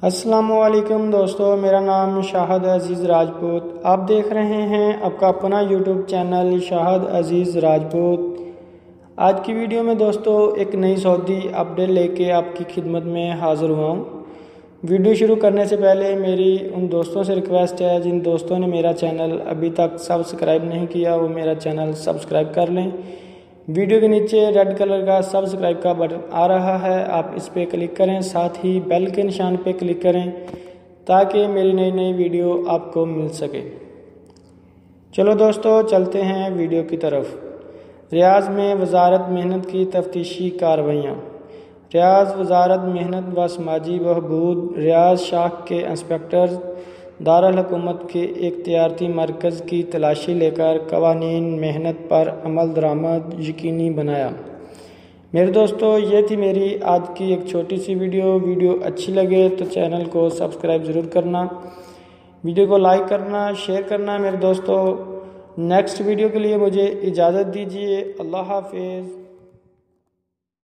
अस्सलामुअलैकुम दोस्तों, मेरा नाम शाहद अज़ीज़ राजपूत। आप देख रहे हैं आपका अपना यूट्यूब चैनल शाहद अज़ीज़ राजपूत। आज की वीडियो में दोस्तों एक नई सऊदी अपडेट लेके आपकी खिदमत में हाज़िर हुआ हूँ। वीडियो शुरू करने से पहले मेरी उन दोस्तों से रिक्वेस्ट है जिन दोस्तों ने मेरा चैनल अभी तक सब्सक्राइब नहीं किया वो मेरा चैनल सब्सक्राइब कर लें। वीडियो के नीचे रेड कलर का सब्सक्राइब का बटन आ रहा है, आप इस पर क्लिक करें। साथ ही बेल के निशान पे क्लिक करें ताकि मेरी नई नई वीडियो आपको मिल सके। चलो दोस्तों चलते हैं वीडियो की तरफ। रियाज में वजारत मेहनत की तफ्तीशी कार्रवाइयाँ। रियाज वजारत मेहनत व समाजी बहबूद रियाज शाख के इंस्पेक्टर दारुल हुकूमत के एक तिजारती मरकज़ की तलाशी लेकर कवानीन मेहनत पर अमल दरामद यकीनी बनाया। मेरे दोस्तों, ये थी मेरी आज की एक छोटी सी वीडियो अच्छी लगे तो चैनल को सब्सक्राइब ज़रूर करना, वीडियो को लाइक करना, शेयर करना। मेरे दोस्तों, नेक्स्ट वीडियो के लिए मुझे इजाज़त दीजिए। अल्लाह हाफिज़।